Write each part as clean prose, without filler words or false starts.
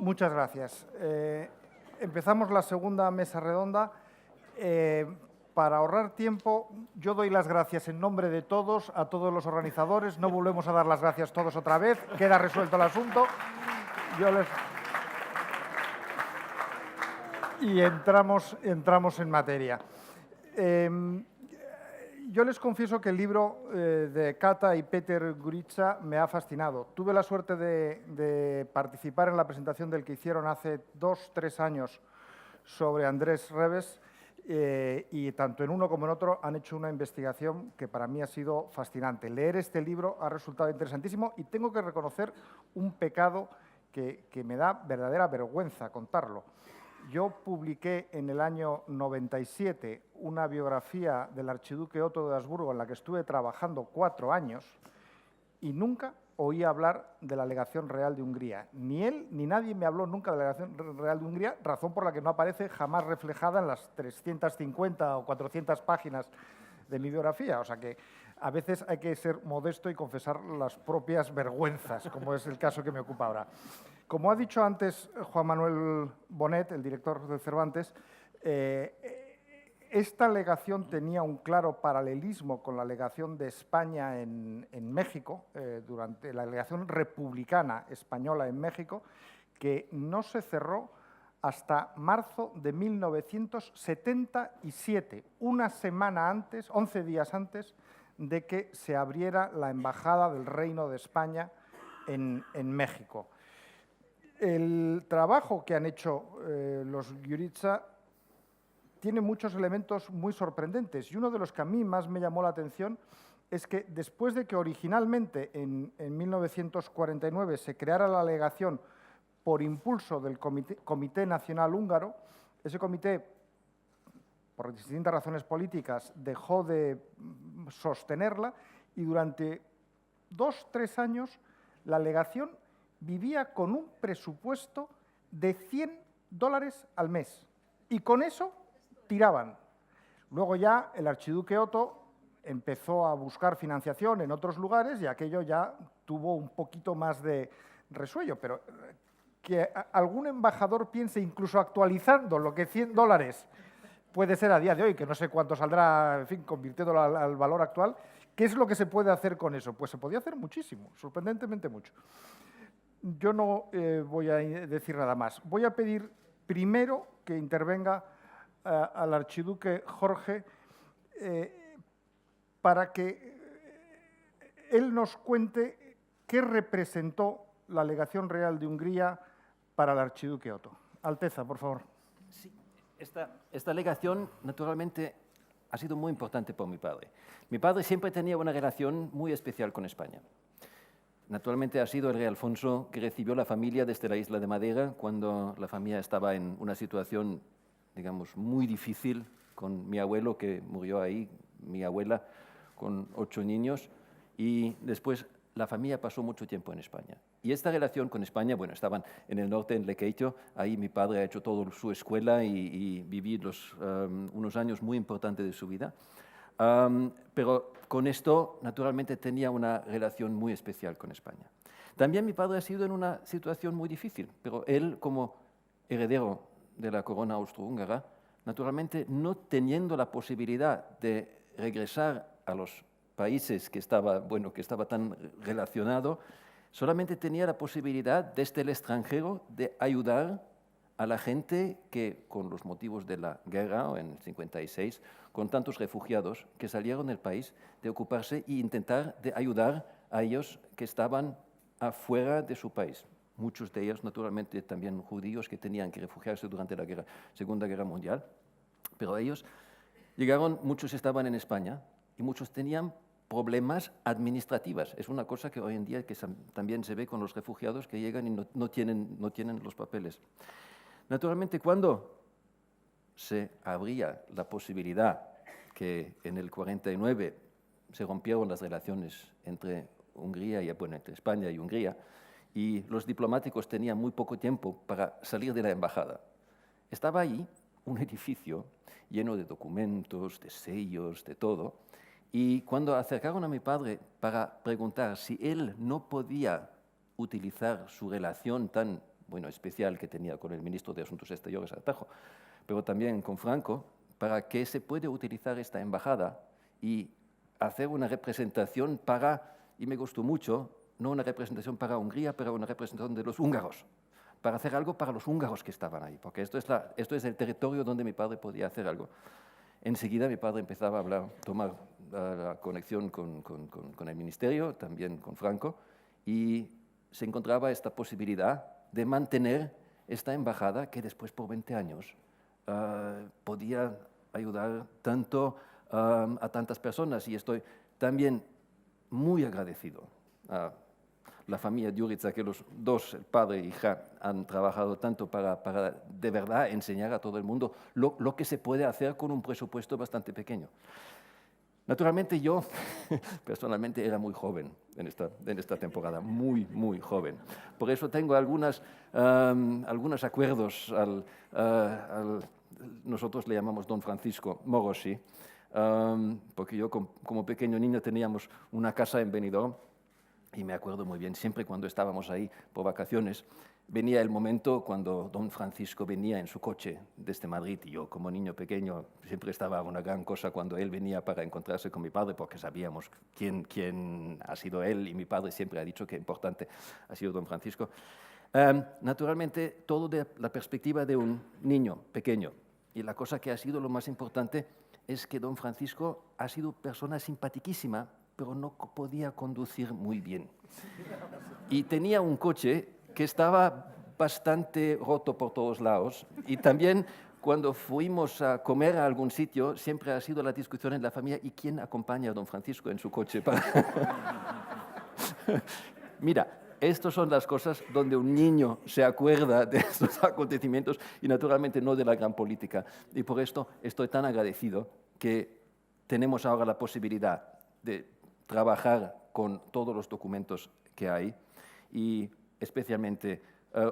Muchas gracias. Empezamos la segunda mesa redonda. Para ahorrar tiempo, yo doy las gracias en nombre de todos, a todos los organizadores. No volvemos a dar las gracias todos otra vez. Queda resuelto el asunto. Y entramos en materia. Yo les confieso que el libro de Kata y Peter Guritsa me ha fascinado. Tuve la suerte de participar en la presentación del que hicieron hace 2 o 3 años sobre Andrés Reves y tanto en uno como en otro han hecho una investigación que para mí ha sido fascinante. Leer este libro ha resultado interesantísimo y tengo que reconocer un pecado que me da verdadera vergüenza contarlo. Yo publiqué en el año 97 una biografía del archiduque Otto de Habsburgo en la que estuve trabajando 4 años y nunca oí hablar de la legación real de Hungría. Ni él ni nadie me habló nunca de la legación real de Hungría, razón por la que no aparece jamás reflejada en las 350 o 400 páginas de mi biografía. O sea que a veces hay que ser modesto y confesar las propias vergüenzas, como es el caso que me ocupa ahora. Como ha dicho antes Juan Manuel Bonet, el director del Cervantes, esta legación tenía un claro paralelismo con la legación de España en México, durante la legación republicana española en México, que no se cerró hasta marzo de 1977, una semana antes, 11 días antes de que se abriera la Embajada del Reino de España en México. El trabajo que han hecho los Guritsa tiene muchos elementos muy sorprendentes y uno de los que a mí más me llamó la atención es que después de que originalmente en 1949 se creara la legación por impulso del Comité Nacional Húngaro, ese comité, por distintas razones políticas, dejó de sostenerla y durante 2 o 3 años la legación vivía con un presupuesto de $100 al mes y con eso tiraban. Luego ya el archiduque Otto empezó a buscar financiación en otros lugares y aquello ya tuvo un poquito más de resuello, pero que algún embajador piense, incluso actualizando lo que $100 puede ser a día de hoy, que no sé cuánto saldrá, en fin, convirtiéndolo al valor actual, ¿qué es lo que se puede hacer con eso? Pues se podía hacer muchísimo, sorprendentemente mucho. Yo no voy a decir nada más. Voy a pedir primero que intervenga al archiduque Jorge para que él nos cuente qué representó la legación real de Hungría para el archiduque Otto. Alteza, por favor. Sí, esta legación, naturalmente, ha sido muy importante por mi padre. Mi padre siempre tenía una relación muy especial con España. Naturalmente ha sido el rey Alfonso que recibió la familia desde la isla de Madeira cuando la familia estaba en una situación, digamos, muy difícil con mi abuelo que murió ahí, mi abuela con 8 niños y después la familia pasó mucho tiempo en España. Y esta relación con España, bueno, estaban en el norte, en Lequeitio, ahí mi padre ha hecho toda su escuela y viví unos años muy importantes de su vida. Pero con esto, naturalmente, tenía una relación muy especial con España. También mi padre ha sido en una situación muy difícil, pero él, como heredero de la corona austrohúngara, naturalmente, no teniendo la posibilidad de regresar a los países que estaba tan relacionado, solamente tenía la posibilidad desde el extranjero de ayudar a la gente que, con los motivos de la guerra en el 56, con tantos refugiados que salieron del país, de ocuparse e intentar de ayudar a ellos que estaban afuera de su país. Muchos de ellos, naturalmente, también judíos que tenían que refugiarse durante la Segunda Guerra Mundial, pero ellos llegaron, muchos estaban en España y muchos tenían problemas administrativos. Es una cosa que hoy en día que también se ve con los refugiados que llegan y no tienen los papeles. Naturalmente, cuando se abría la posibilidad que en el 49 se rompieron las relaciones entre entre España y Hungría, y los diplomáticos tenían muy poco tiempo para salir de la embajada, estaba ahí un edificio lleno de documentos, de sellos, de todo, y cuando acercaron a mi padre para preguntar si él no podía utilizar su relación tan bueno, especial que tenía con el ministro de Asuntos Exteriores, Artajo, pero también con Franco, para que se pueda utilizar esta embajada y hacer una representación para, y me gustó mucho, no una representación para Hungría, pero una representación de los húngaros, para hacer algo para los húngaros que estaban ahí, porque esto es el territorio donde mi padre podía hacer algo. Enseguida mi padre empezaba a hablar, tomar la conexión con el ministerio, también con Franco, y se encontraba esta posibilidad de mantener esta embajada que después por 20 años podía ayudar tanto a tantas personas. Y estoy también muy agradecido a la familia Djurica, que los dos, el padre e hija, han trabajado tanto para de verdad enseñar a todo el mundo lo que se puede hacer con un presupuesto bastante pequeño. Naturalmente yo, personalmente, era muy joven en esta temporada, muy joven. Por eso tengo algunos acuerdos nosotros le llamamos Don Francisco Morosi, porque yo como pequeño niño teníamos una casa en Benidorm y me acuerdo muy bien, siempre cuando estábamos ahí por vacaciones, venía el momento cuando Don Francisco venía en su coche desde Madrid y yo como niño pequeño siempre estaba una gran cosa cuando él venía para encontrarse con mi padre porque sabíamos quién ha sido él y mi padre siempre ha dicho que importante ha sido Don Francisco. Naturalmente, todo de la perspectiva de un niño pequeño. Y la cosa que ha sido lo más importante es que Don Francisco ha sido persona simpaticísima, pero no podía conducir muy bien. Y tenía un coche que estaba bastante roto por todos lados. Y también cuando fuimos a comer a algún sitio, siempre ha sido la discusión en la familia, ¿y quién acompaña a Don Francisco en su coche? Mira, estas son las cosas donde un niño se acuerda de estos acontecimientos y naturalmente no de la gran política. Y por esto estoy tan agradecido que tenemos ahora la posibilidad de trabajar con todos los documentos que hay y especialmente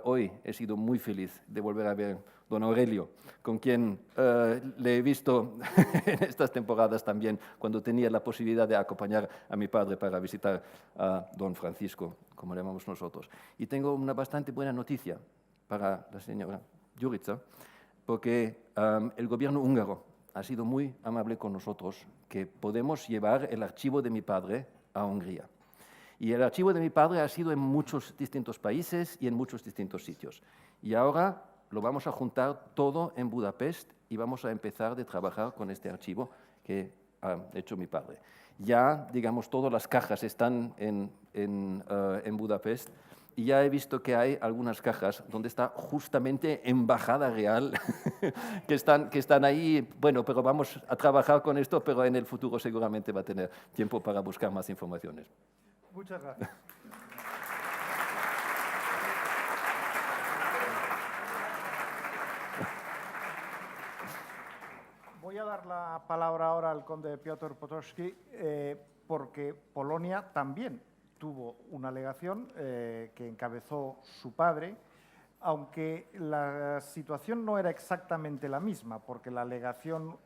hoy he sido muy feliz de volver a ver a don Aurelio, con quien le he visto en estas temporadas también, cuando tenía la posibilidad de acompañar a mi padre para visitar a don Francisco, como le llamamos nosotros. Y tengo una bastante buena noticia para la señora Djurica, porque el gobierno húngaro ha sido muy amable con nosotros, que podemos llevar el archivo de mi padre a Hungría. Y el archivo de mi padre ha sido en muchos distintos países y en muchos distintos sitios. Y ahora lo vamos a juntar todo en Budapest y vamos a empezar a trabajar con este archivo que ha hecho mi padre. Ya, digamos, todas las cajas están en Budapest y ya he visto que hay algunas cajas donde está justamente Embajada Real, que están ahí. Bueno, pero vamos a trabajar con esto, pero en el futuro seguramente va a tener tiempo para buscar más informaciones. Muchas gracias. Voy a dar la palabra ahora al conde Piotr Potocki, porque Polonia también tuvo una legación que encabezó su padre, aunque la situación no era exactamente la misma, porque la legación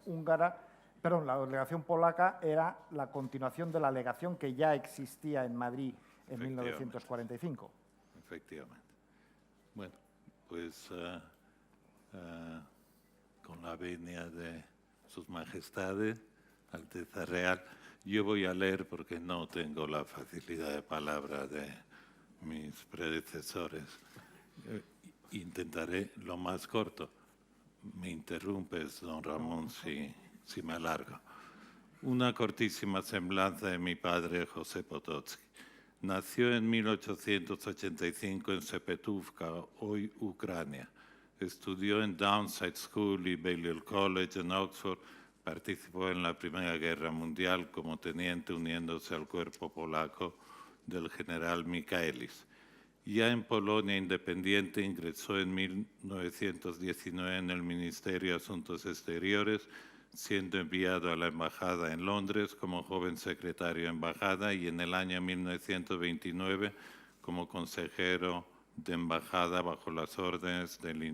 la legación polaca era la continuación de la legación que ya existía en Madrid en 1945. Efectivamente. Bueno, pues con la venia de sus majestades, Alteza Real, yo voy a leer porque no tengo la facilidad de palabra de mis predecesores. Intentaré lo más corto. Me interrumpes, don Ramón, si me alargo. Una cortísima semblanza de mi padre José Potocki. Nació en 1885 en Sepetuvka, hoy Ucrania. Estudió en Downside School y Balliol College en Oxford. Participó en la Primera Guerra Mundial como teniente uniéndose al cuerpo polaco del general Michaelis. Ya en Polonia independiente ingresó en 1919 en el Ministerio de Asuntos Exteriores, siendo enviado a la embajada en Londres como joven secretario de embajada y en el año 1929 como consejero de embajada bajo las órdenes del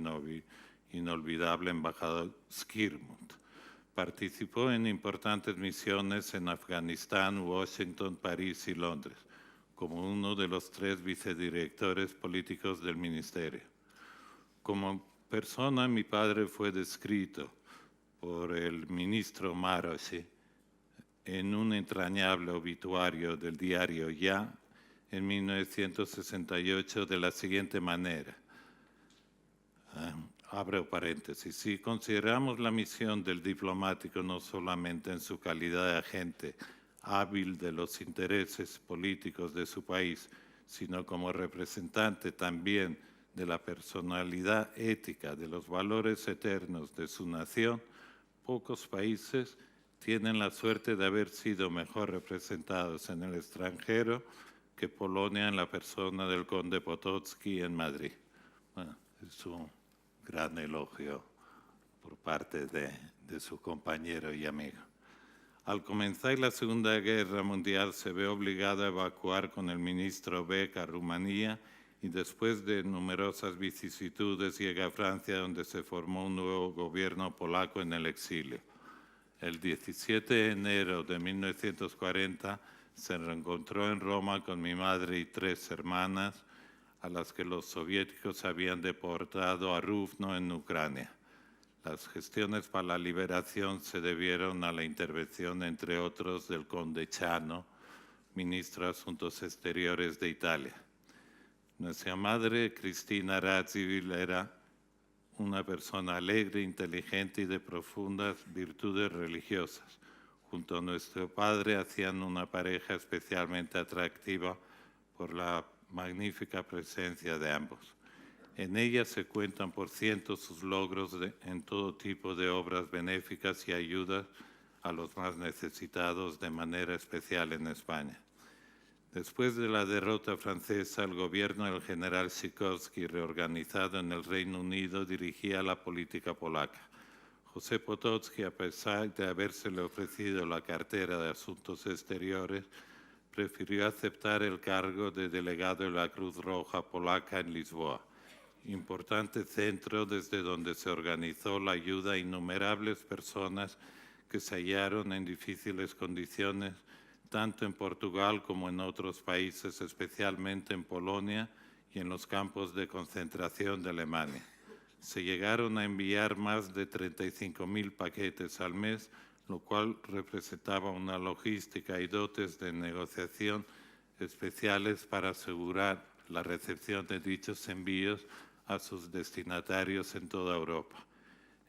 inolvidable embajador Skirmont. Participó en importantes misiones en Afganistán, Washington, París y Londres, como uno de los 3 vicedirectores políticos del ministerio. Como persona, mi padre fue descrito por el ministro Marosi en un entrañable obituario del diario Ya en 1968 de la siguiente manera. Abro paréntesis. Si consideramos la misión del diplomático no solamente en su calidad de agente hábil de los intereses políticos de su país, sino como representante también de la personalidad ética, de los valores eternos de su nación, pocos países tienen la suerte de haber sido mejor representados en el extranjero que Polonia en la persona del conde Potocki en Madrid. Bueno, es un gran elogio por parte de su compañero y amigo. Al comenzar la Segunda Guerra Mundial se ve obligado a evacuar con el ministro Beck a Rumanía y después de numerosas vicisitudes llega a Francia, donde se formó un nuevo gobierno polaco en el exilio. El 17 de enero de 1940 se reencontró en Roma con mi madre y 3 hermanas, a las que los soviéticos habían deportado a Ruvno en Ucrania. Las gestiones para la liberación se debieron a la intervención, entre otros, del conde Chano, ministro de Asuntos Exteriores de Italia. Nuestra madre, Cristina Radziwiłł, era una persona alegre, inteligente y de profundas virtudes religiosas. Junto a nuestro padre hacían una pareja especialmente atractiva por la magnífica presencia de ambos. En ella se cuentan por cientos sus logros en todo tipo de obras benéficas y ayudas a los más necesitados, de manera especial en España. Después de la derrota francesa, el gobierno del general Sikorski, reorganizado en el Reino Unido, dirigía la política polaca. José Potocki, a pesar de habérsele ofrecido la cartera de Asuntos Exteriores, prefirió aceptar el cargo de delegado de la Cruz Roja polaca en Lisboa, importante centro desde donde se organizó la ayuda a innumerables personas que se hallaron en difíciles condiciones, tanto en Portugal como en otros países, especialmente en Polonia y en los campos de concentración de Alemania. Se llegaron a enviar más de 35.000 paquetes al mes, lo cual representaba una logística y dotes de negociación especiales para asegurar la recepción de dichos envíos a sus destinatarios en toda Europa.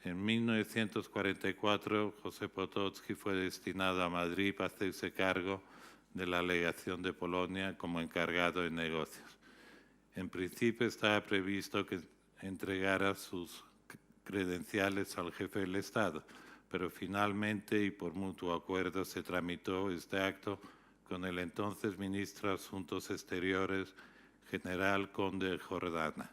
En 1944, José Potocki fue destinado a Madrid para hacerse cargo de la legación de Polonia como encargado de negocios. En principio estaba previsto que entregara sus credenciales al jefe del Estado, pero finalmente y por mutuo acuerdo se tramitó este acto con el entonces ministro de Asuntos Exteriores, general conde Jordana.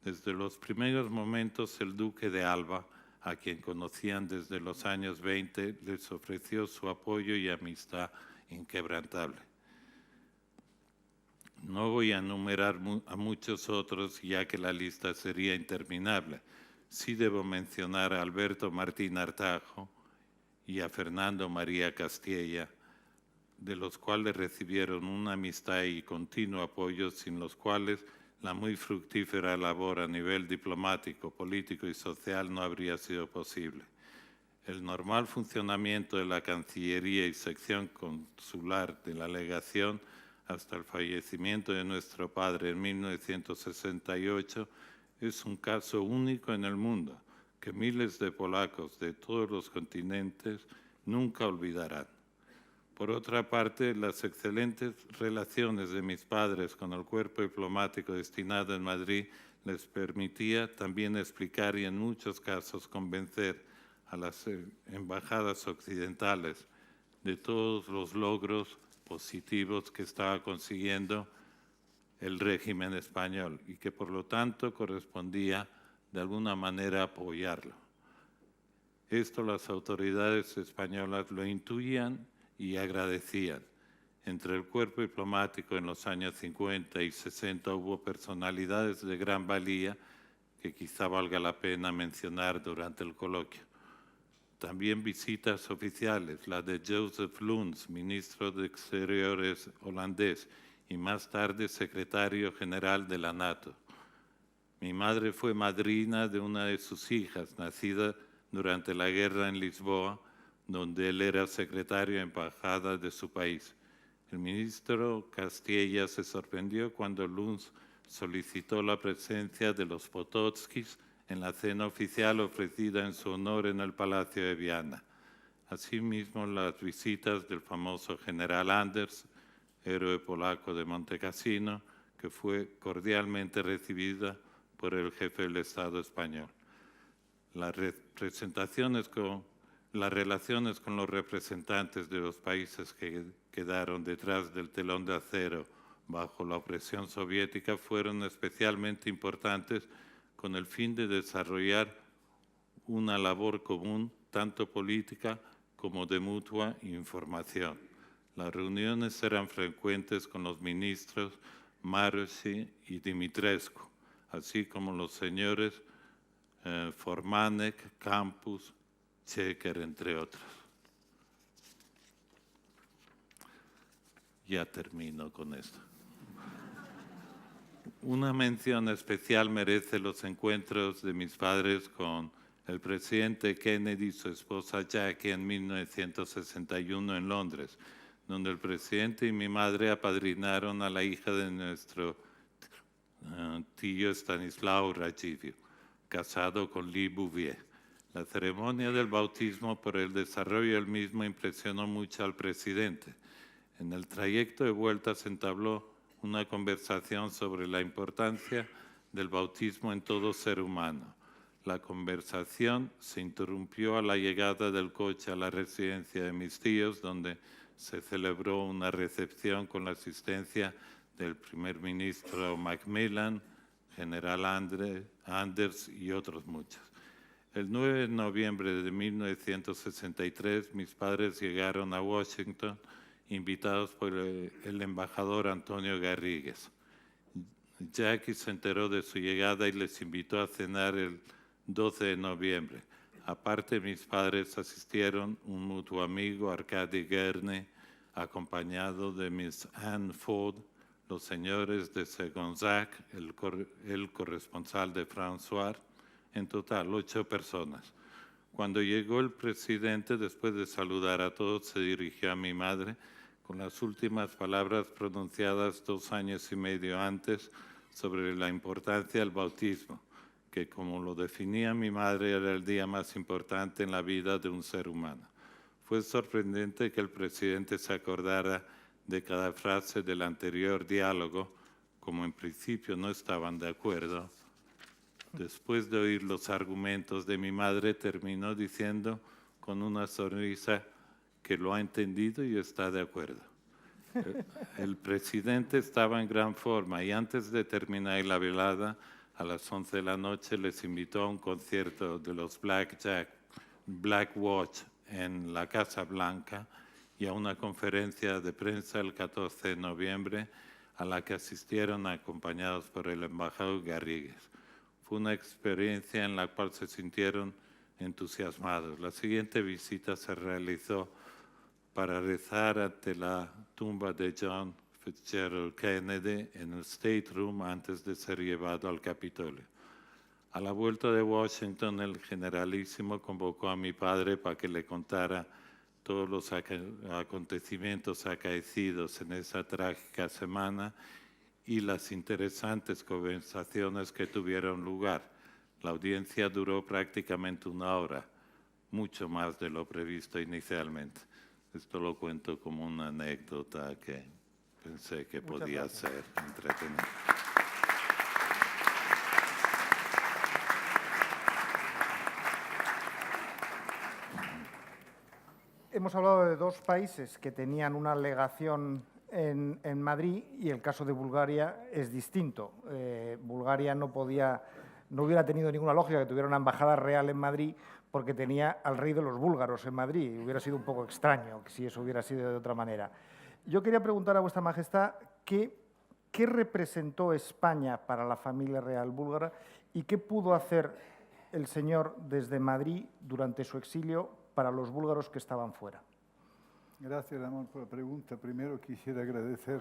Desde los primeros momentos, el duque de Alba, a quien conocían desde los años 20, les ofreció su apoyo y amistad inquebrantable. No voy a enumerar a muchos otros, ya que la lista sería interminable. Sí debo mencionar a Alberto Martín Artajo y a Fernando María Castella, de los cuales recibieron una amistad y continuo apoyo, sin los cuales la muy fructífera labor a nivel diplomático, político y social no habría sido posible. El normal funcionamiento de la Cancillería y sección consular de la legación hasta el fallecimiento de nuestro padre en 1968 es un caso único en el mundo que miles de polacos de todos los continentes nunca olvidarán. Por otra parte, las excelentes relaciones de mis padres con el cuerpo diplomático destinado en Madrid les permitía también explicar y en muchos casos convencer a las embajadas occidentales de todos los logros positivos que estaba consiguiendo el régimen español y que por lo tanto correspondía de alguna manera apoyarlo. Esto las autoridades españolas lo intuían y agradecían. Entre el cuerpo diplomático en los años 50 y 60 hubo personalidades de gran valía que quizá valga la pena mencionar durante el coloquio. También visitas oficiales, la de Joseph Luns, ministro de Exteriores holandés y más tarde secretario general de la NATO. Mi madre fue madrina de una de sus hijas, nacida durante la guerra en Lisboa, donde él era secretario de embajada de su país. El ministro Castilla se sorprendió cuando Luns solicitó la presencia de los Potocskis en la cena oficial ofrecida en su honor en el Palacio de Viana. Asimismo, las visitas del famoso general Anders, héroe polaco de Montecassino, que fue cordialmente recibida por el jefe del Estado español. Las relaciones con los representantes de los países que quedaron detrás del telón de acero bajo la opresión soviética fueron especialmente importantes con el fin de desarrollar una labor común, tanto política como de mutua información. Las reuniones eran frecuentes con los ministros Marosi y Dimitrescu, así como los señores Formanek, Campus, Checker, entre otros. Ya termino con esto. Una mención especial merece los encuentros de mis padres con el presidente Kennedy y su esposa Jackie en 1961 en Londres, donde el presidente y mi madre apadrinaron a la hija de nuestro tío Stanislao Radziwiłł, casado con Lee Bouvier. La ceremonia del bautismo por el desarrollo del mismo impresionó mucho al presidente. En el trayecto de vuelta se entabló una conversación sobre la importancia del bautismo en todo ser humano. La conversación se interrumpió a la llegada del coche a la residencia de mis tíos, donde se celebró una recepción con la asistencia del primer ministro Macmillan, general Anders y otros muchos. El 9 de noviembre de 1963, mis padres llegaron a Washington, invitados por el embajador Antonio Garrigues. Jackie se enteró de su llegada y les invitó a cenar el 12 de noviembre. Aparte, mis padres asistieron un mutuo amigo, Arcadi Guerne, acompañado de Miss Anne Ford, los señores de Segonzac, el corresponsal de François, en total 8 personas. Cuando llegó el presidente, después de saludar a todos, se dirigió a mi madre con las últimas palabras pronunciadas 2 años y medio antes sobre la importancia del bautismo, que como lo definía mi madre era el día más importante en la vida de un ser humano. Fue sorprendente que el presidente se acordara de cada frase del anterior diálogo, como en principio no estaban de acuerdo. Después de oír los argumentos de mi madre, terminó diciendo con una sonrisa que lo ha entendido y está de acuerdo. El presidente estaba en gran forma y antes de terminar la velada, a las 11 de la noche les invitó a un concierto de los Black Watch en la Casa Blanca y a una conferencia de prensa el 14 de noviembre a la que asistieron acompañados por el embajador Garrigues. Fue una experiencia en la cual se sintieron entusiasmados. La siguiente visita se realizó para rezar ante la tumba de John Fitzgerald Kennedy en el State Room antes de ser llevado al Capitolio. A la vuelta de Washington, el generalísimo convocó a mi padre para que le contara todos los acontecimientos acaecidos en esa trágica semana y las interesantes conversaciones que tuvieron lugar. La audiencia duró prácticamente 1 hora, mucho más de lo previsto inicialmente. Esto lo cuento como una anécdota que pensé que podía ser entretenida. Hemos hablado de 2 países que tenían una legación en Madrid y el caso de Bulgaria es distinto. Bulgaria no hubiera tenido ninguna lógica que tuviera una embajada real en Madrid porque tenía al rey de los búlgaros en Madrid. Hubiera sido un poco extraño si eso hubiera sido de otra manera. Yo quería preguntar a vuestra majestad qué representó España para la familia real búlgara y qué pudo hacer el señor desde Madrid durante su exilio para los búlgaros que estaban fuera. Gracias, Ramón, por la pregunta. Primero quisiera agradecer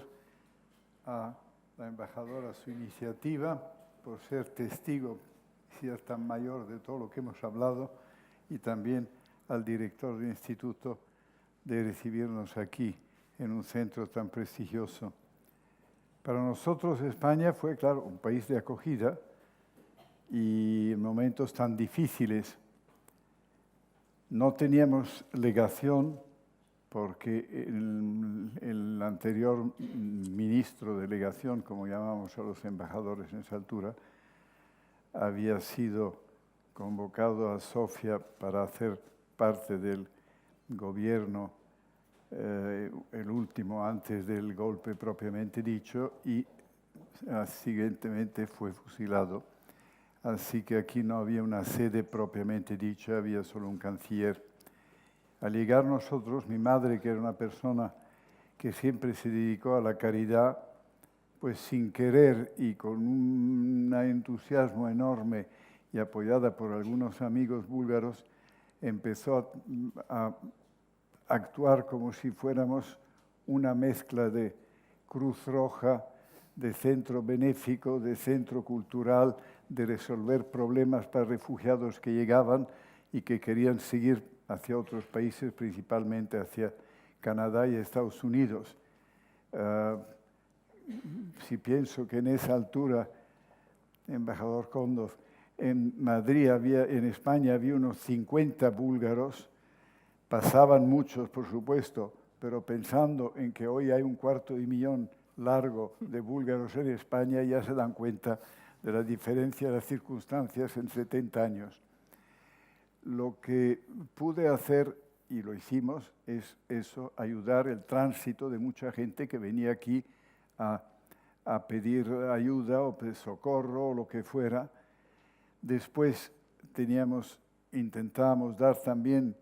a la embajadora su iniciativa por ser testigo, si es tan mayor, de todo lo que hemos hablado, y también al director del instituto de recibirnos aquí, en un centro tan prestigioso. Para nosotros España fue, claro, un país de acogida y en momentos tan difíciles. No teníamos legación porque el anterior ministro de legación, como llamamos a los embajadores en esa altura, había sido convocado a Sofía para hacer parte del gobierno, el último antes del golpe propiamente dicho, y siguientemente fue fusilado. Así que aquí no había una sede propiamente dicha, había solo un canciller. Al llegar nosotros, mi madre, que era una persona que siempre se dedicó a la caridad, pues sin querer y con un entusiasmo enorme y apoyada por algunos amigos búlgaros, empezó a actuar como si fuéramos una mezcla de Cruz Roja, de centro benéfico, de centro cultural, de resolver problemas para refugiados que llegaban y que querían seguir hacia otros países, principalmente hacia Canadá y Estados Unidos. Si pienso que en esa altura, embajador Kondov, en Madrid, en España había unos 50 búlgaros, pasaban muchos, por supuesto, pero pensando en que hoy hay 250.000 largo de búlgaros en España, ya se dan cuenta de la diferencia de las circunstancias en 70 años. Lo que pude hacer, y lo hicimos, es eso, ayudar el tránsito de mucha gente que venía aquí a pedir ayuda o socorro o lo que fuera. Después intentábamos dar también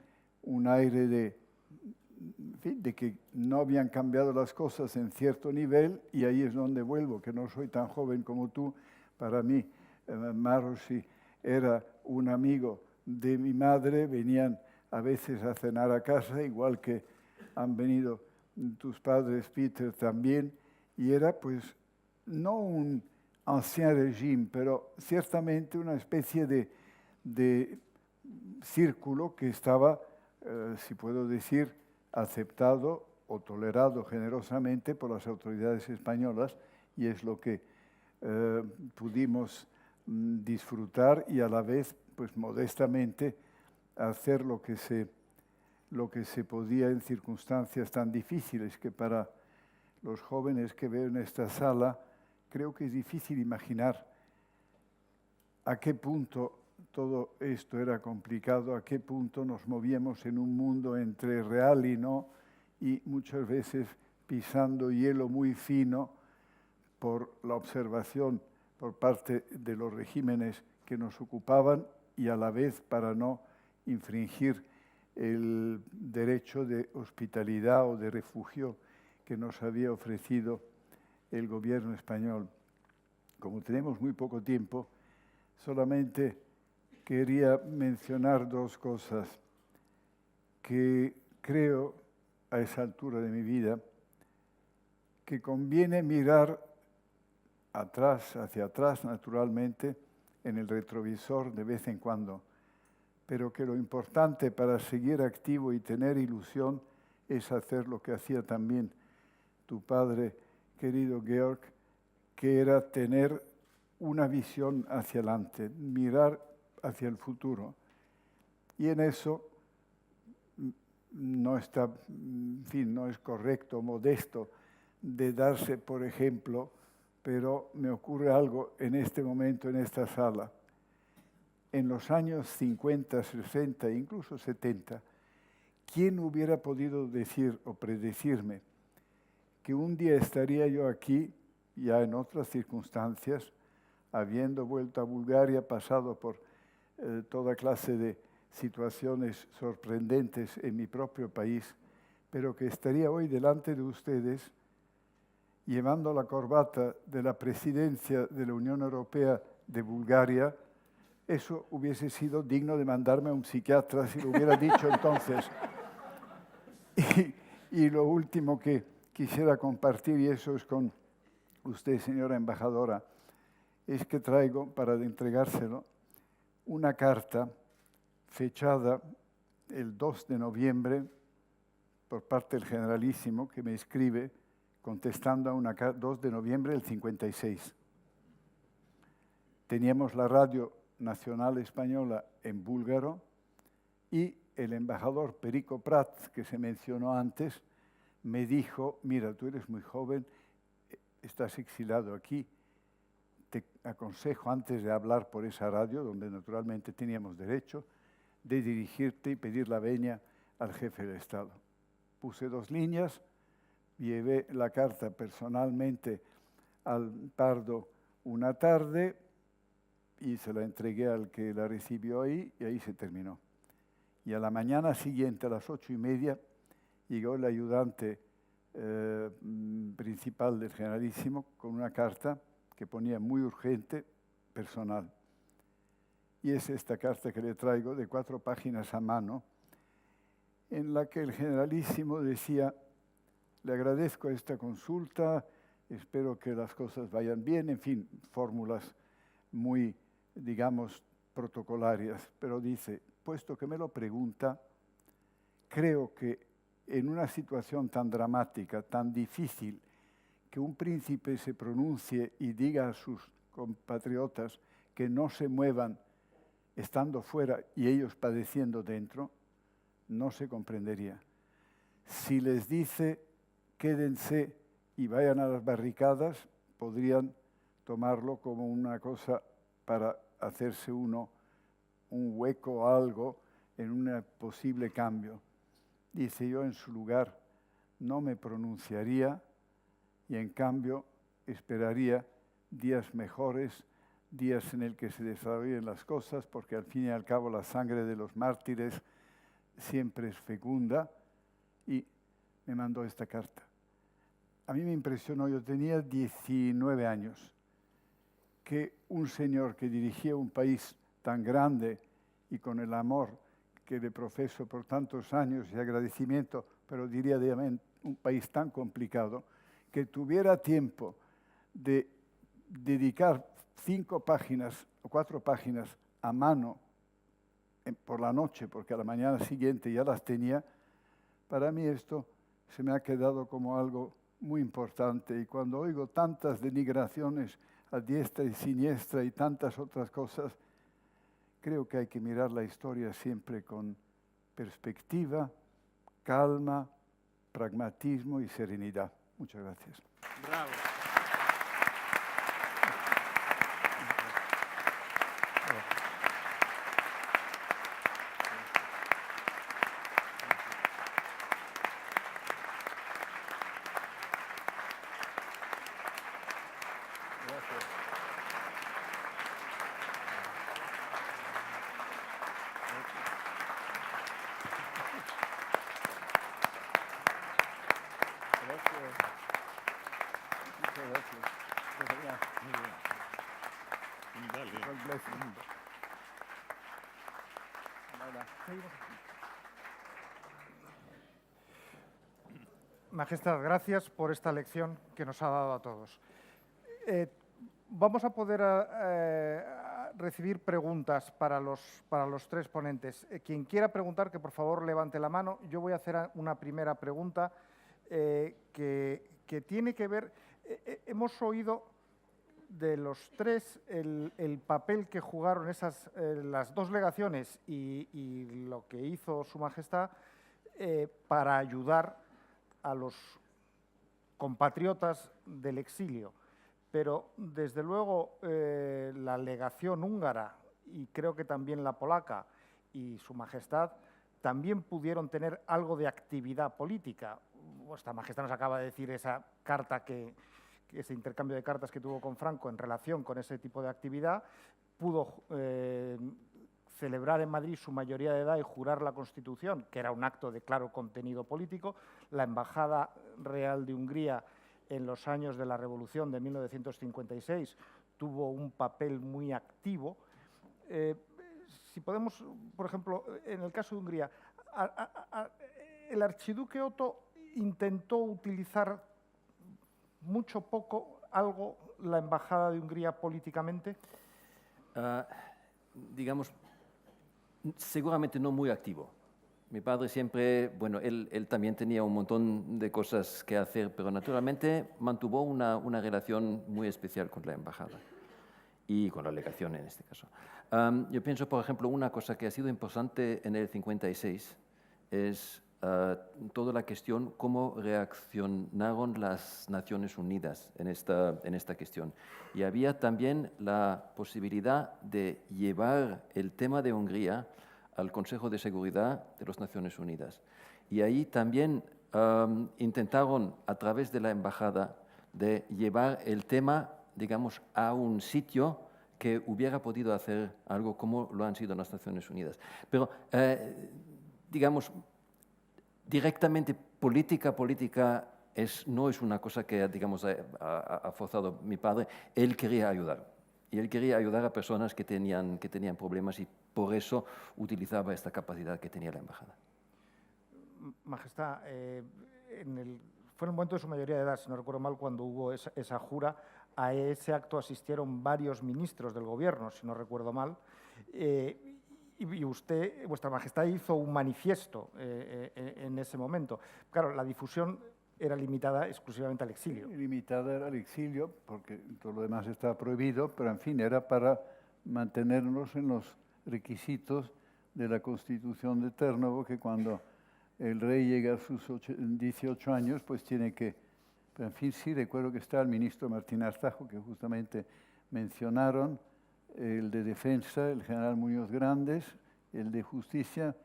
un aire de que no habían cambiado las cosas en cierto nivel, y ahí es donde vuelvo, que no soy tan joven como tú. Para mí, Marosi era un amigo de mi madre, venían a veces a cenar a casa, igual que han venido tus padres, Peter, también, y era pues no un ancien régime, pero ciertamente una especie de círculo que estaba, si puedo decir, aceptado o tolerado generosamente por las autoridades españolas, y es lo que pudimos disfrutar y a la vez, pues modestamente, hacer lo que se podía en circunstancias tan difíciles, que para los jóvenes que veo en esta sala, creo que es difícil imaginar a qué punto todo esto era complicado, a qué punto nos movíamos en un mundo entre real y no, y muchas veces pisando hielo muy fino por la observación por parte de los regímenes que nos ocupaban, y a la vez para no infringir el derecho de hospitalidad o de refugio que nos había ofrecido el gobierno español. Como tenemos muy poco tiempo, solamente quería mencionar dos cosas que creo a esa altura de mi vida que conviene mirar atrás, hacia atrás naturalmente, en el retrovisor de vez en cuando, pero que lo importante para seguir activo y tener ilusión es hacer lo que hacía también tu padre, querido Georg, que era tener una visión hacia adelante, mirar hacia el futuro. Y en eso no está, en fin, no es correcto, modesto, de darse por ejemplo, pero me ocurre algo en este momento, en esta sala. En los años 50, 60, incluso 70, ¿quién hubiera podido decir o predecirme que un día estaría yo aquí, ya en otras circunstancias, habiendo vuelto a Bulgaria, pasado por toda clase de situaciones sorprendentes en mi propio país, pero que estaría hoy delante de ustedes llevando la corbata de la presidencia de la Unión Europea de Bulgaria? Eso hubiese sido digno de mandarme a un psiquiatra si lo hubiera dicho entonces. Y lo último que quisiera compartir, y eso es con usted, señora embajadora, es que traigo, para entregárselo, una carta fechada el 2 de noviembre por parte del Generalísimo, que me escribe contestando a una carta, 2 de noviembre del 56. Teníamos la radio nacional española en búlgaro y el embajador Perico Prat, que se mencionó antes, me dijo, mira, tú eres muy joven, estás exilado aquí, te aconsejo antes de hablar por esa radio, donde naturalmente teníamos derecho, de dirigirte y pedir la venia al jefe del Estado. Puse 2 líneas, llevé la carta personalmente al Pardo una tarde y se la entregué al que la recibió ahí y ahí se terminó. Y a la mañana siguiente, a las 8:30, llegó el ayudante principal del Generalísimo con una carta que ponía muy urgente, personal. Y es esta carta que le traigo, de 4 páginas a mano, en la que el Generalísimo decía, le agradezco esta consulta, espero que las cosas vayan bien, en fin, fórmulas muy, digamos, protocolarias, pero dice, puesto que me lo pregunta, creo que en una situación tan dramática, tan difícil, que un príncipe se pronuncie y diga a sus compatriotas que no se muevan estando fuera y ellos padeciendo dentro, no se comprendería. Si les dice, quédense y vayan a las barricadas, podrían tomarlo como una cosa para hacerse uno un hueco o algo en un posible cambio. Dice, yo en su lugar no me pronunciaría y en cambio esperaría días mejores, días en el que se desarrollen las cosas, porque al fin y al cabo la sangre de los mártires siempre es fecunda, y me mandó esta carta. A mí me impresionó, yo tenía 19 años, que un señor que dirigía un país tan grande y con el amor que le profeso por tantos años y agradecimiento, pero diría de un país tan complicado, que tuviera tiempo de dedicar 5 páginas o 4 páginas a mano por la noche, porque a la mañana siguiente ya las tenía, para mí esto se me ha quedado como algo muy importante. Y cuando oigo tantas denigraciones a diestra y siniestra y tantas otras cosas, creo que hay que mirar la historia siempre con perspectiva, calma, pragmatismo y serenidad. Muchas gracias. Bravo. Majestad, gracias por esta lección que nos ha dado a todos. Vamos a poder recibir preguntas para los 3 ponentes. Quien quiera preguntar, que por favor levante la mano. Yo voy a hacer una primera pregunta que tiene que ver... hemos oído de los 3 el papel que jugaron las 2 legaciones y lo que hizo Su Majestad para ayudar a los compatriotas del exilio. Pero, desde luego, la legación húngara y creo que también la polaca y Su Majestad también pudieron tener algo de actividad política. Vuestra Majestad nos acaba de decir esa carta ese intercambio de cartas que tuvo con Franco en relación con ese tipo de actividad, pudo celebrar en Madrid su mayoría de edad y jurar la Constitución, que era un acto de claro contenido político. La Embajada Real de Hungría, en los años de la Revolución de 1956, tuvo un papel muy activo. Si podemos, por ejemplo, en el caso de Hungría, el archiduque Otto intentó utilizar mucho poco algo la Embajada de Hungría políticamente? Digamos, seguramente no muy activo. Mi padre siempre, bueno, él también tenía un montón de cosas que hacer, pero naturalmente mantuvo una relación muy especial con la embajada y con la legación en este caso. Yo pienso, por ejemplo, una cosa que ha sido importante en el 56 es toda la cuestión, cómo reaccionaron las Naciones Unidas en esta cuestión. Y había también la posibilidad de llevar el tema de Hungría al Consejo de Seguridad de las Naciones Unidas. Y ahí también intentaron, a través de la embajada, de llevar el tema, digamos, a un sitio que hubiera podido hacer algo como lo han sido las Naciones Unidas. Pero, digamos, directamente política no es una cosa que, digamos, ha forzado mi padre. Él quería ayudar. Y él quería ayudar a personas que tenían problemas y por eso utilizaba esta capacidad que tenía la embajada. Majestad, fue en el momento de su mayoría de edad, si no recuerdo mal, cuando hubo esa jura. A ese acto asistieron varios ministros del gobierno, si no recuerdo mal. Y usted, Vuestra Majestad, hizo un manifiesto en ese momento. Claro, la difusión era limitada exclusivamente al exilio. Limitada era al exilio, porque todo lo demás estaba prohibido, pero en fin, era para mantenernos en los requisitos de la Constitución de Térnovo, que cuando el rey llega a sus 18 años, pues tiene que... Pero en fin, sí, recuerdo que está el ministro Martín Artajo, que justamente mencionaron, el de Defensa, el general Muñoz Grandes, el de Justicia,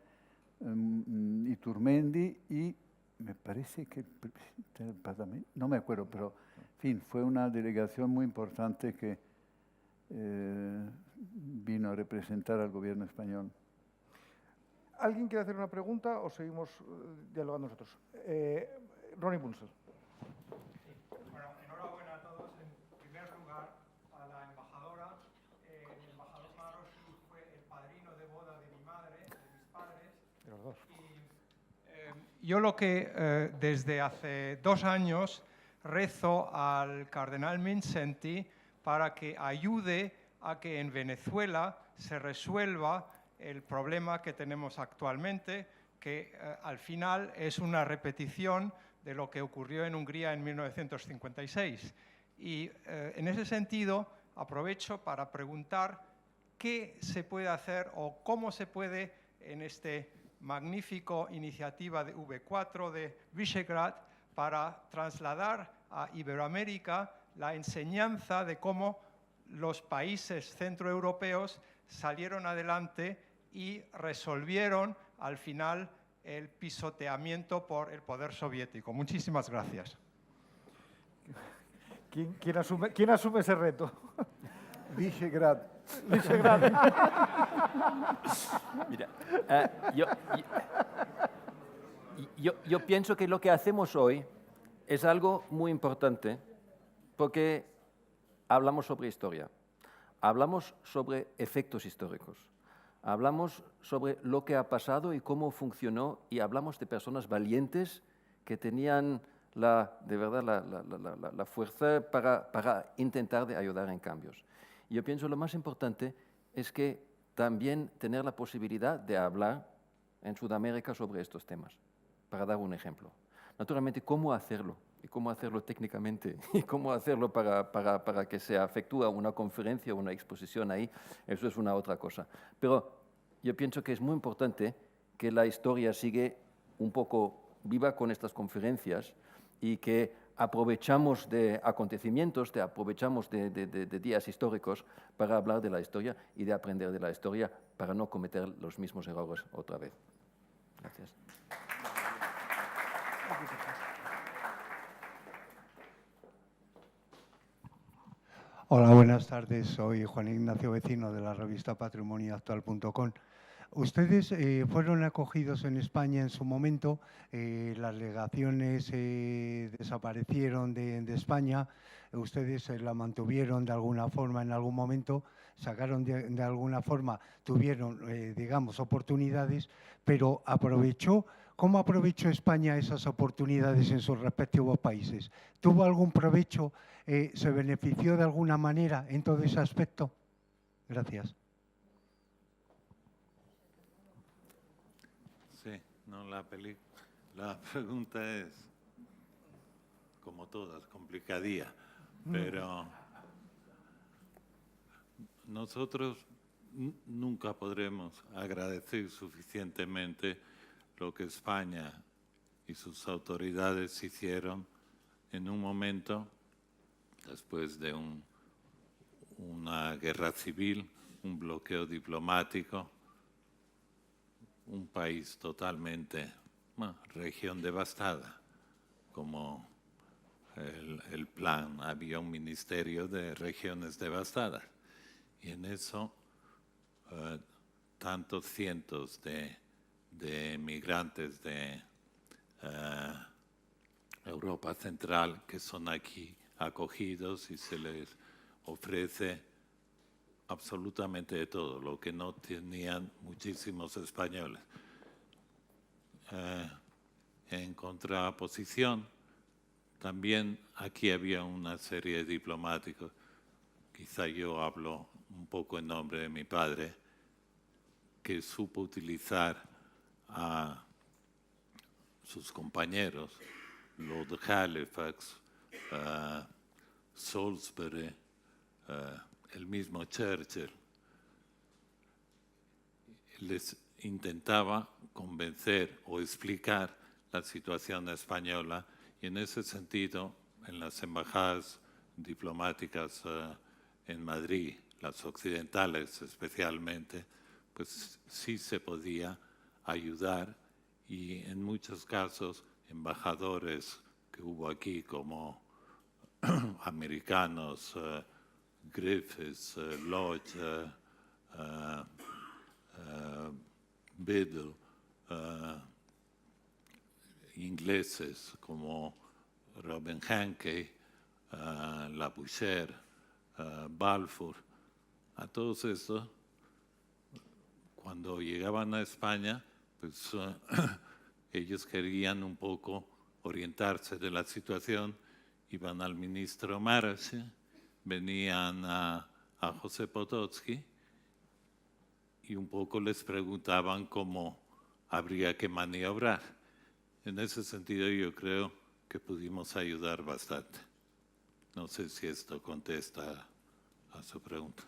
Iturmendi, y me parece que el presidente del Parlamento, no me acuerdo, pero en fin, fue una delegación muy importante que vino a representar al gobierno español. ¿Alguien quiere hacer una pregunta o seguimos dialogando nosotros? Ronnie Bunzel. Bueno, enhorabuena a todos. En primer lugar, a la embajadora. El embajador Maroshi fue el padrino de boda de mi madre, de mis padres. De los dos. Y yo lo que desde hace 2 años rezo al cardenal Mindszenty para que ayude a que en Venezuela se resuelva el problema que tenemos actualmente, que al final es una repetición de lo que ocurrió en Hungría en 1956. Y en ese sentido aprovecho para preguntar qué se puede hacer o cómo se puede en este magnífico iniciativa de V4 de Visegrad para trasladar a Iberoamérica la enseñanza de cómo los países centroeuropeos salieron adelante y resolvieron al final el pisoteamiento por el poder soviético. Muchísimas gracias. ¿Quién asume ese reto? Visegrad. Visegrad. Mira, yo pienso que lo que hacemos hoy es algo muy importante porque hablamos sobre historia, hablamos sobre efectos históricos, hablamos sobre lo que ha pasado y cómo funcionó y hablamos de personas valientes que tenían de verdad la fuerza para intentar de ayudar en cambios. Y yo pienso lo más importante es que también tener la posibilidad de hablar en Sudamérica sobre estos temas, para dar un ejemplo. Naturalmente, cómo hacerlo, y cómo hacerlo técnicamente, y cómo hacerlo para que se efectúe una conferencia o una exposición ahí, eso es una otra cosa. Pero yo pienso que es muy importante que la historia sigue un poco viva con estas conferencias y que aprovechamos de acontecimientos, aprovechamos de días históricos para hablar de la historia y de aprender de la historia para no cometer los mismos errores otra vez. Gracias. Hola, buenas tardes. Soy Juan Ignacio Vecino de la revista patrimonioactual.com. Ustedes fueron acogidos en España en su momento, las legaciones desaparecieron de España, ustedes la mantuvieron de alguna forma en algún momento, sacaron de alguna forma, tuvieron, digamos, oportunidades, pero aprovechó ¿Cómo aprovechó España esas oportunidades en sus respectivos países? ¿Tuvo algún provecho? ¿Se benefició de alguna manera en todo ese aspecto? Gracias. Sí, no, la pregunta es, como todas, complicadilla, pero nosotros nunca podremos agradecer suficientemente lo que España y sus autoridades hicieron en un momento, después de una guerra civil, un bloqueo diplomático, un país totalmente, región devastada, como el plan, había un ministerio de regiones devastadas. Y en eso, tantos cientos de migrantes de Europa Central que son aquí acogidos y se les ofrece absolutamente de todo, lo que no tenían muchísimos españoles. En contraposición, también aquí había una serie de diplomáticos, quizá yo hablo un poco en nombre de mi padre, que supo utilizar a sus compañeros, Lord Halifax, Salisbury, el mismo Churchill, les intentaba convencer o explicar la situación española, y en ese sentido, en las embajadas diplomáticas en Madrid, las occidentales especialmente, pues sí se podía ayudar, y en muchos casos embajadores que hubo aquí como americanos, Griffiths, Lodge, Biddle, ingleses como Robin Hankey, Labouchere, Balfour, a todos estos, cuando llegaban a España, pues ellos querían un poco orientarse de la situación, iban al ministro Marache, venían a José Potocki y un poco les preguntaban cómo habría que maniobrar. En ese sentido yo creo que pudimos ayudar bastante. No sé si esto contesta a su pregunta.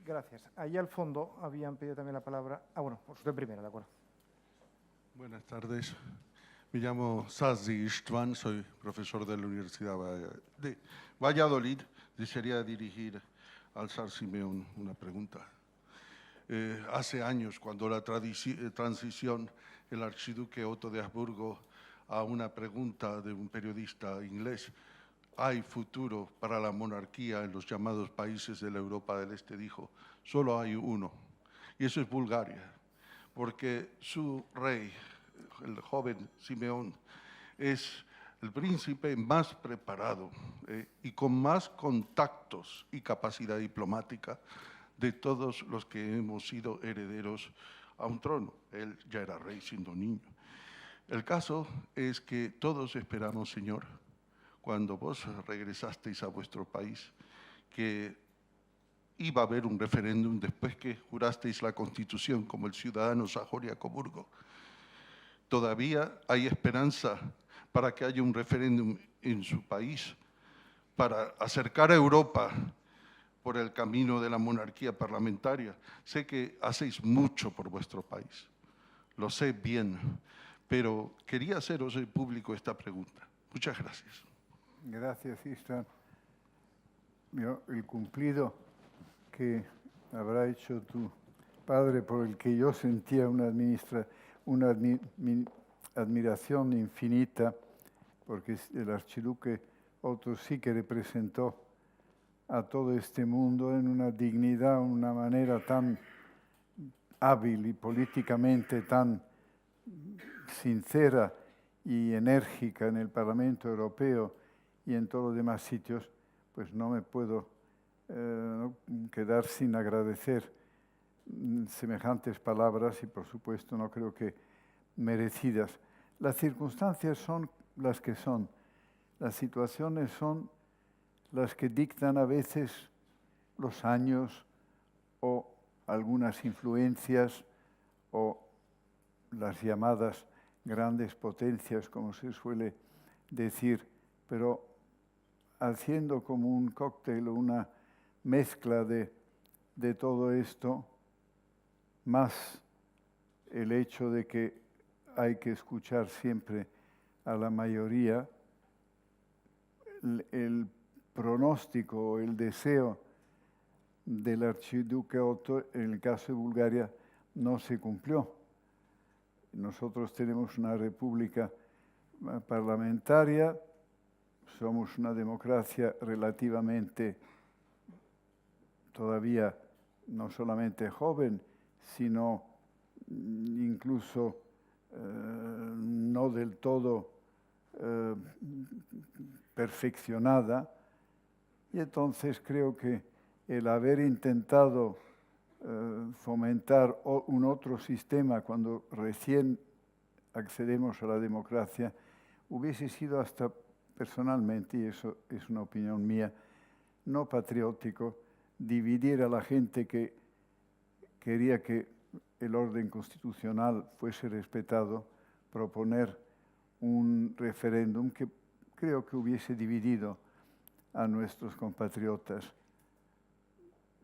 Gracias. Allí al fondo habían pedido también la palabra. Bueno, por usted primero, de acuerdo. Buenas tardes. Me llamo Sazzi Istvan, soy profesor de la Universidad de Valladolid. Desearía dirigir al Sar Simeón una pregunta. Hace años, cuando la transición, el archiduque Otto de Habsburgo, a una pregunta de un periodista inglés, ¿hay futuro para la monarquía en los llamados países de la Europa del Este? Dijo, solo hay uno, y eso es Bulgaria, porque su rey, el joven Simeón, es el príncipe más preparado y con más contactos y capacidad diplomática de todos los que hemos sido herederos a un trono. Él ya era rey siendo niño. El caso es que todos esperamos, señor, cuando vos regresasteis a vuestro país, que iba a haber un referéndum después que jurasteis la Constitución como el ciudadano Sajorria-Coburgo. Todavía hay esperanza para que haya un referéndum en su país, para acercar a Europa por el camino de la monarquía parlamentaria. Sé que hacéis mucho por vuestro país, lo sé bien, pero quería haceros el público esta pregunta. Muchas gracias. Gracias, Istvan. El cumplido que habrá hecho tu padre, por el que yo sentía una admiración infinita, porque el archiduque Otto sí que representó a todo este mundo en una dignidad, una manera tan hábil y políticamente tan sincera y enérgica en el Parlamento Europeo y en todos los demás sitios, pues no me puedo quedar sin agradecer semejantes palabras, y por supuesto no creo que merecidas. Las circunstancias son las que son, las situaciones son las que dictan a veces los años o algunas influencias o las llamadas grandes potencias, como se suele decir, pero haciendo como un cóctel o una mezcla de todo esto, más el hecho de que hay que escuchar siempre a la mayoría, el pronóstico, el deseo del archiduque Otto, en el caso de Bulgaria, no se cumplió. Nosotros tenemos una república parlamentaria, somos una democracia relativamente todavía no solamente joven, sino incluso no del todo perfeccionada. Y entonces creo que el haber intentado fomentar un otro sistema cuando recién accedemos a la democracia, hubiese sido hasta personalmente, y eso es una opinión mía, no patriótico, dividir a la gente que quería que el orden constitucional fuese respetado, proponer un referéndum que creo que hubiese dividido a nuestros compatriotas.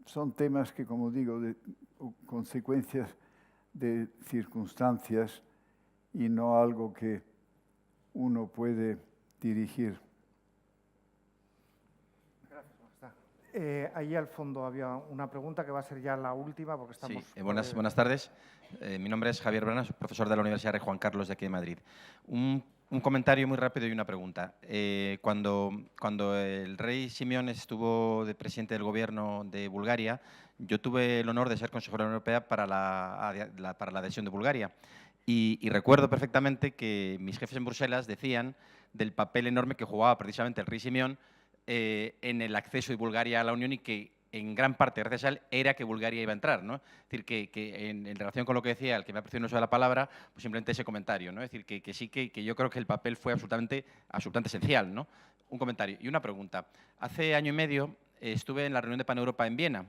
Son temas que, como digo, de consecuencias de circunstancias y no algo que uno puede dirigir. Ahí al fondo había una pregunta que va a ser ya la última porque estamos... Sí, buenas tardes. Mi nombre es Javier Branas, profesor de la Universidad Rey Juan Carlos de aquí de Madrid. Un comentario muy rápido y una pregunta. Cuando el rey Simeón estuvo de presidente del gobierno de Bulgaria, yo tuve el honor de ser consejero de la Unión Europea para la adhesión de Bulgaria. Y recuerdo perfectamente que mis jefes en Bruselas decían del papel enorme que jugaba precisamente el rey Simeón en el acceso de Bulgaria a la Unión y que en gran parte, gracias a él, era que Bulgaria iba a entrar, ¿no? Es decir, que en relación con lo que decía el que me ha parecido no uso de la palabra, pues simplemente ese comentario, ¿no? Es decir, que sí que yo creo que el papel fue absolutamente esencial, ¿no? Un comentario y una pregunta. Hace año y medio estuve en la reunión de Paneuropa en Viena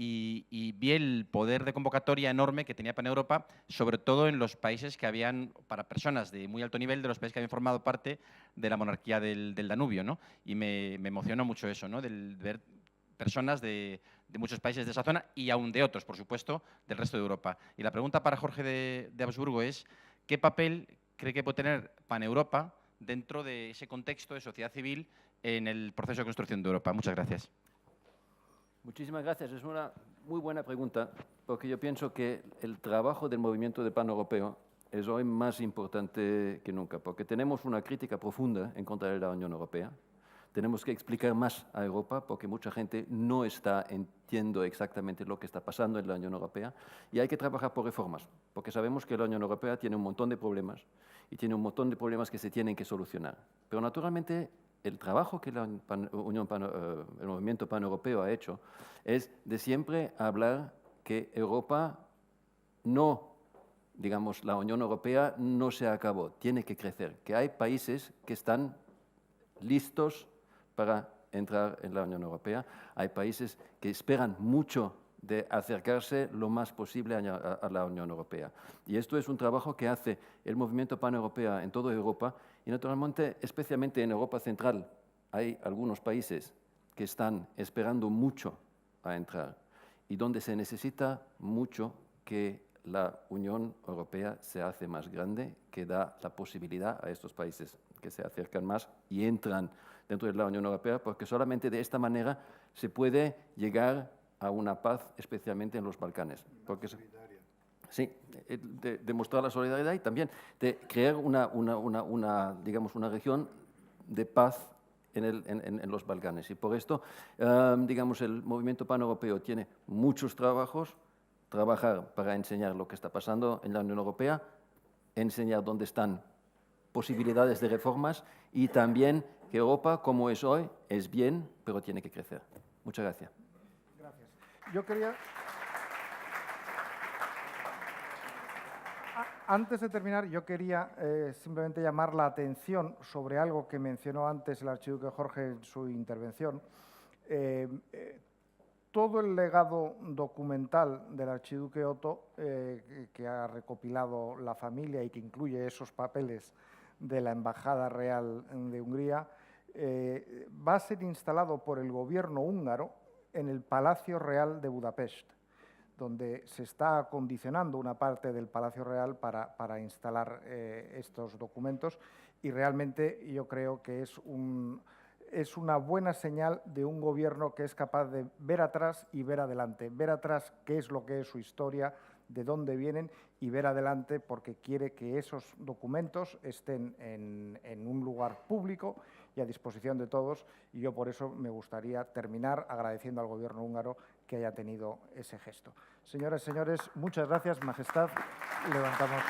y vi el poder de convocatoria enorme que tenía Paneuropa, sobre todo en los países que habían, para personas de muy alto nivel, de los países que habían formado parte de la monarquía del Danubio, ¿no? Y me emocionó mucho eso, ¿no? Del ver personas de muchos países de esa zona y aún de otros, por supuesto, del resto de Europa. Y la pregunta para Jorge de Habsburgo es, ¿qué papel cree que puede tener Paneuropa dentro de ese contexto de sociedad civil en el proceso de construcción de Europa? Muchas gracias. Muchísimas gracias. Es una muy buena pregunta, porque yo pienso que el trabajo del movimiento de paneuropeo es hoy más importante que nunca, porque tenemos una crítica profunda en contra de la Unión Europea. Tenemos que explicar más a Europa, porque mucha gente no está entendiendo exactamente lo que está pasando en la Unión Europea, y hay que trabajar por reformas, porque sabemos que la Unión Europea tiene un montón de problemas, y tiene un montón de problemas que se tienen que solucionar. Pero naturalmente, el trabajo que el movimiento paneuropeo ha hecho es de siempre hablar que Europa no, digamos, la Unión Europea no se acabó, tiene que crecer, que hay países que están listos para entrar en la Unión Europea, hay países que esperan mucho de acercarse lo más posible a la Unión Europea. Y esto es un trabajo que hace el movimiento paneuropeo en toda Europa y naturalmente, especialmente en Europa Central, hay algunos países que están esperando mucho a entrar y donde se necesita mucho que la Unión Europea se hace más grande, que da la posibilidad a estos países que se acercan más y entran dentro de la Unión Europea, porque solamente de esta manera se puede llegar a una paz, especialmente en los Balcanes. Porque sí, de mostrar la solidaridad y también de crear digamos, una región de paz en los Balcanes. Y por esto, digamos, el movimiento paneuropeo tiene muchos trabajos, trabajar para enseñar lo que está pasando en la Unión Europea, enseñar dónde están posibilidades de reformas y también que Europa, como es hoy, es bien, pero tiene que crecer. Muchas gracias. Gracias. Yo quería... Antes de terminar, yo quería simplemente llamar la atención sobre algo que mencionó antes el archiduque Jorge en su intervención. Todo el legado documental del archiduque Otto, que ha recopilado la familia y que incluye esos papeles de la Embajada Real de Hungría, va a ser instalado por el gobierno húngaro en el Palacio Real de Budapest, donde se está acondicionando una parte del Palacio Real para instalar estos documentos, y realmente yo creo que es una buena señal de un gobierno que es capaz de ver atrás y ver adelante, ver atrás qué es lo que es su historia, de dónde vienen, y ver adelante porque quiere que esos documentos estén en un lugar público y a disposición de todos, y yo por eso me gustaría terminar agradeciendo al gobierno húngaro que haya tenido ese gesto. Señoras y señores, muchas gracias, Majestad. Levantamos.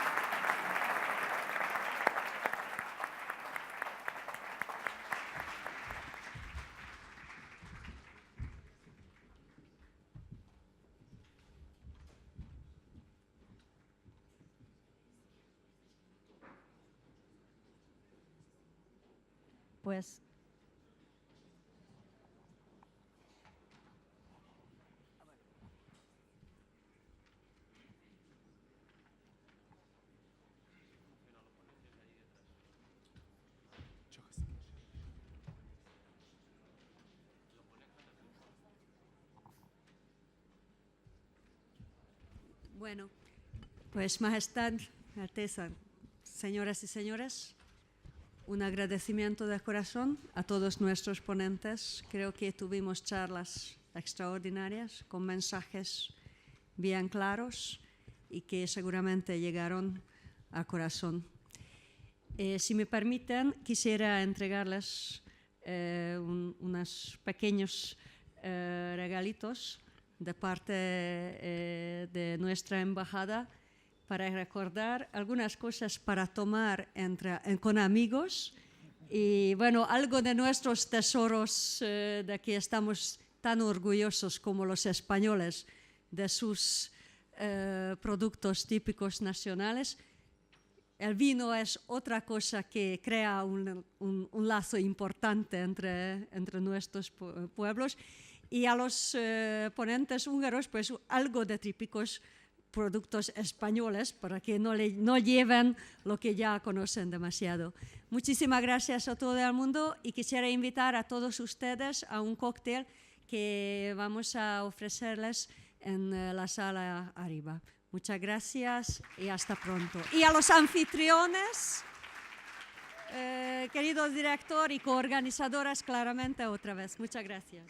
Pues bueno, pues Majestad, Alteza, señoras y señores, un agradecimiento de corazón a todos nuestros ponentes. Creo que tuvimos charlas extraordinarias con mensajes bien claros y que seguramente llegaron al corazón. Si me permiten, quisiera entregarles unos pequeños regalitos de parte de nuestra embajada para recordar algunas cosas para tomar con amigos y, bueno, algo de nuestros tesoros de que estamos tan orgullosos como los españoles de sus productos típicos nacionales. El vino es otra cosa que crea un lazo importante entre nuestros pueblos, y a los ponentes húngaros, pues algo de típicos productos españoles para que no lleven lo que ya conocen demasiado. Muchísimas gracias a todo el mundo, y quisiera invitar a todos ustedes a un cóctel que vamos a ofrecerles en la sala arriba. Muchas gracias y hasta pronto. Y a los anfitriones, querido director y coorganizadoras, claramente otra vez. Muchas gracias.